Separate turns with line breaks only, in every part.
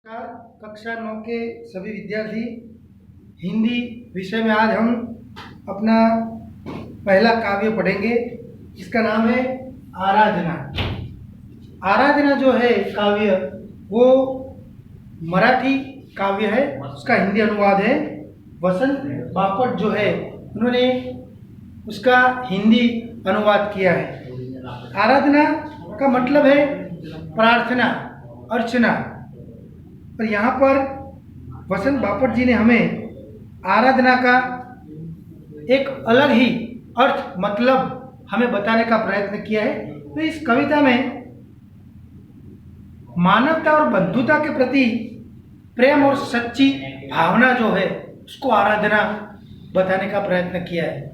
नमस्कार। कक्षा 9 के सभी विद्यार्थी, हिंदी विषय में आज हम अपना पहला काव्य पढ़ेंगे। इसका नाम है आराधना। आराधना जो है काव्य, वो मराठी काव्य है। उसका हिंदी अनुवाद है वसंत बापट जो है, उन्होंने उसका हिंदी अनुवाद किया है। आराधना का मतलब है प्रार्थना, अर्चना। पर यहाँ पर वसंत बापट जी ने हमें आराधना का एक अलग ही अर्थ, मतलब हमें बताने का प्रयत्न किया है। तो इस कविता में मानवता और बंधुता के प्रति प्रेम और सच्ची भावना जो है, उसको आराधना बताने का प्रयत्न किया है।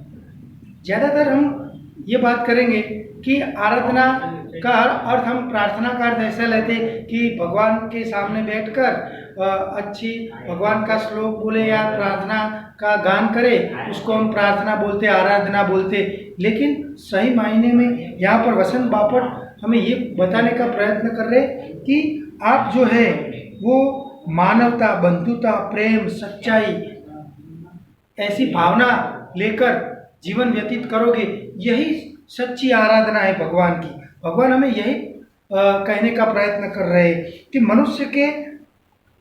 ज़्यादातर हम ये बात करेंगे कि आराधना का अर्थ, हम प्रार्थना का अर्थ ऐसा लेते कि भगवान के सामने बैठकर अच्छी भगवान का श्लोक बोले या प्रार्थना का गान करे, उसको हम प्रार्थना बोलते, आराधना बोलते। लेकिन सही मायने में यहाँ पर वसंत बापट हमें ये बताने का प्रयत्न कर रहे कि आप जो है वो मानवता, बंधुता, प्रेम, सच्चाई, ऐसी भावना लेकर जीवन व्यतीत करोगे, यही सच्ची आराधना है भगवान की। भगवान हमें यही कहने का प्रयत्न कर रहे हैं कि मनुष्य के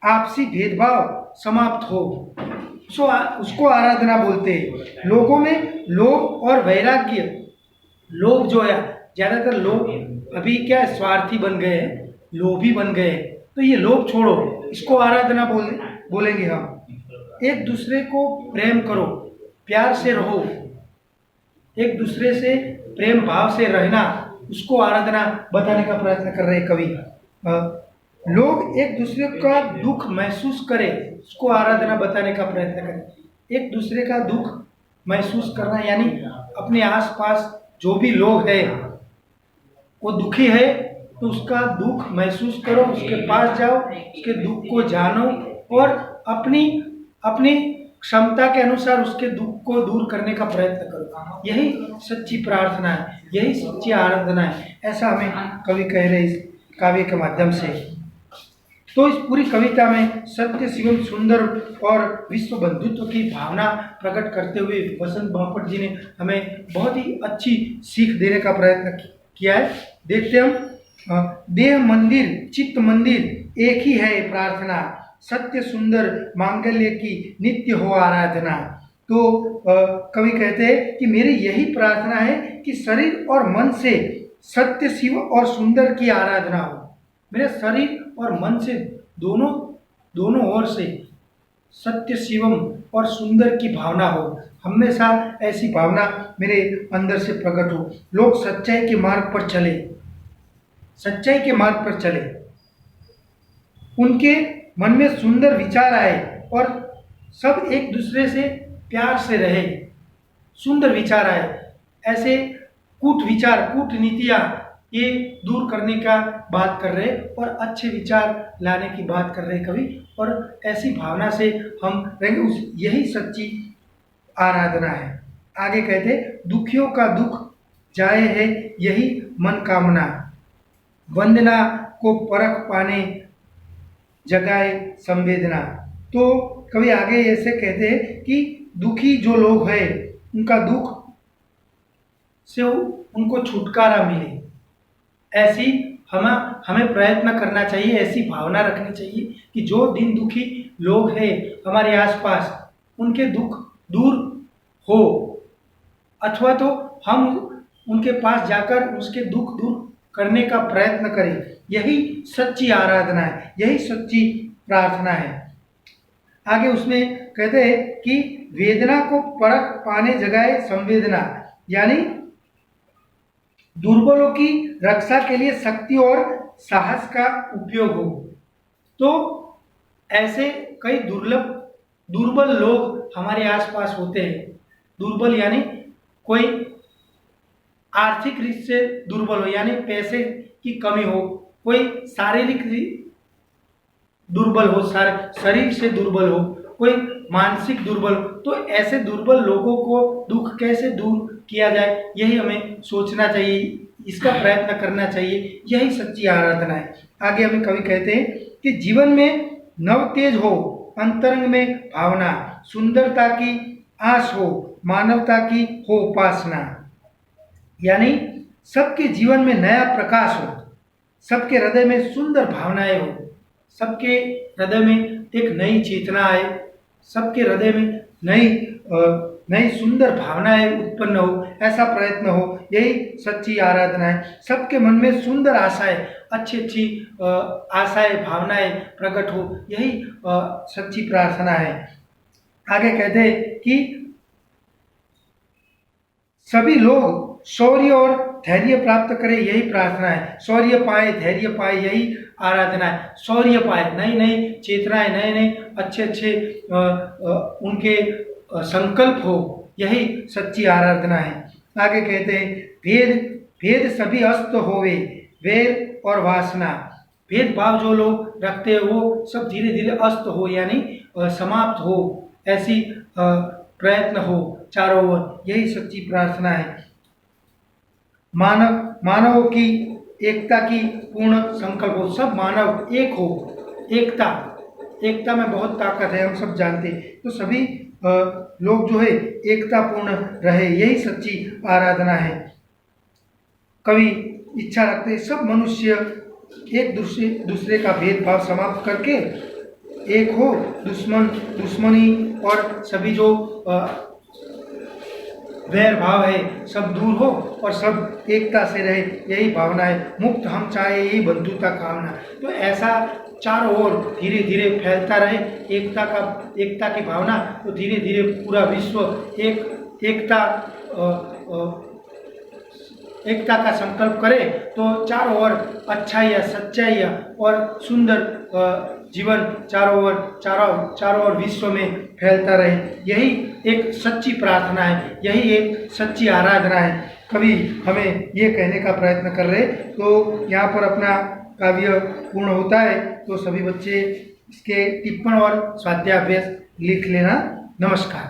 आपसी भेदभाव समाप्त हो, उसको आराधना बोलते हैं। लोगों में लोभ और वैराग्य, लोग जो है, ज़्यादातर लोग अभी क्या स्वार्थी बन गए हैं, लोभी बन गए हैं। तो ये लोभ छोड़ो, इसको आराधना बोलेंगे हम। एक दूसरे को प्रेम करो, प्यार से रहो, एक दूसरे से प्रेम भाव से रहना, उसको आराधना बताने का प्रयत्न कर रहे कवि। लोग एक दूसरे का दुख महसूस करें, उसको आराधना बताने का प्रयत्न करें। एक दूसरे का दुख महसूस करना यानी अपने आसपास जो भी लोग हैं वो दुखी है, तो उसका दुख महसूस करो, उसके पास जाओ, उसके दुख को जानो और अपनी क्षमता के अनुसार उसके दुख को दूर करने का प्रयत्न करो। यही सच्ची प्रार्थना है, यही सच्ची आराधना है, ऐसा हमें कवि कह रहे इस काव्य के माध्यम से। तो इस पूरी कविता में सत्य, शिवम, सुंदर और विश्व बंधुत्व की भावना प्रकट करते हुए वसंत बापट जी ने हमें बहुत ही अच्छी सीख देने का प्रयत्न किया है। देखते हम। देह मंदिर चित्त मंदिर एक ही है प्रार्थना, सत्य सुंदर मांगल्य की नित्य हो आराधना। तो कवि कहते हैं कि मेरी यही प्रार्थना है कि शरीर और मन से सत्य, शिव और सुंदर की आराधना हो। मेरे शरीर और मन से दोनों ओर से सत्य, शिवम और सुंदर की भावना हो, हमेशा ऐसी भावना मेरे अंदर से प्रकट हो। लोग सच्चाई के मार्ग पर चले, सच्चाई के मार्ग पर चले, उनके मन में सुंदर विचार आए और सब एक दूसरे से प्यार से रहे, सुंदर विचार आए। ऐसे कूटनीतियाँ ये दूर करने का बात कर रहे और अच्छे विचार लाने की बात कर रहे कवि। और ऐसी भावना से हम रहेंगे, यही सच्ची आराधना है। आगे कहते, दुखियों का दुख जाए है यही मन कामना, वंदना को परख पाने जगाए संवेदना। तो कवि आगे ऐसे कहते हैं कि दुखी जो लोग हैं, उनका दुख से उनको छुटकारा मिले, ऐसी हमें प्रयत्न करना चाहिए, ऐसी भावना रखनी चाहिए कि जो दिन दुखी लोग हैं हमारे आसपास, उनके दुख दूर हो, अथवा तो हम उनके पास जाकर उसके दुख दूर करने का प्रयत्न करें। यही सच्ची आराधना है, यही सच्ची प्रार्थना है। आगे उसमें कहते हैं कि वेदना को परख पाने जगाए संवेदना, यानी दुर्बलों की रक्षा के लिए शक्ति और साहस का उपयोग हो। तो ऐसे कई दुर्बल लोग हमारे आसपास होते हैं। दुर्बल यानी कोई आर्थिक रूप से दुर्बल हो, यानी पैसे की कमी हो, कोई शारीरिक दुर्बल हो, शरीर से दुर्बल हो, कोई मानसिक दुर्बल। तो ऐसे दुर्बल लोगों को दुख कैसे दूर किया जाए, यही हमें सोचना चाहिए, इसका प्रयत्न करना चाहिए। यही सच्ची आराधना है। आगे हमें कवि कहते हैं कि जीवन में नव तेज हो अंतरंग में भावना, सुंदरता की आस हो, मानवता की हो उपासना। यानी सबके जीवन में नया प्रकाश हो, सबके हृदय में सुंदर भावनाएं हो, सबके हृदय में एक नई चेतना आए, सबके हृदय में नई सुंदर भावनाएं उत्पन्न हो, ऐसा प्रयत्न हो, यही सच्ची आराधना है। सबके मन में सुंदर आशाएं, अच्छी अच्छी आशाएं भावनाएं प्रकट हो, यही सच्ची प्रार्थना है। आगे कहते हैं कि सभी लोग शौर्य और धैर्य प्राप्त करें, यही प्रार्थना है। शौर्य पाए, धैर्य पाए, यही आराधना है। शौर्य पाए, नई नई चेतनाएं, नए नए अच्छे अच्छे उनके संकल्प हो, यही सच्ची आराधना है। आगे कहते हैं भेद भेद सभी अस्त होवे, वेर और वासना। भेदभाव जो लोग रखते हैं वो सब धीरे धीरे अस्त हो, यानी समाप्त हो, ऐसी प्रयत्न हो चारों ओर, यही सच्ची प्रार्थना है। मानवों की एकता की पूर्ण संकल्प हो, सब मानव एक हो, एकता में बहुत ताकत है, हम सब जानते हैं। तो सभी लोग जो है एकता पूर्ण रहे, यही सच्ची आराधना है। कवि इच्छा रखते हैं सब मनुष्य एक दूसरे का भेदभाव समाप्त करके एक हो, दुश्मनी और सभी जो वैर भाव है सब दूर हो और सब एकता से रहे, यही भावना है। मुक्त हम चाहे, यही बंधुता कामना। तो ऐसा चारों ओर धीरे धीरे फैलता रहे एकता की भावना, तो धीरे धीरे पूरा विश्व एकता का संकल्प करे, तो चारों ओर अच्छाई सच्चाई और सुंदर जीवन चारों ओर विश्व में फैलता रहे, यही एक सच्ची प्रार्थना है, यही एक सच्ची आराधना है। कवि हमें ये कहने का प्रयत्न कर रहे। तो यहाँ पर अपना काव्य पूर्ण होता है, तो सभी बच्चे इसके टिप्पण और स्वाध्याय अभ्यास लिख लेना। नमस्कार।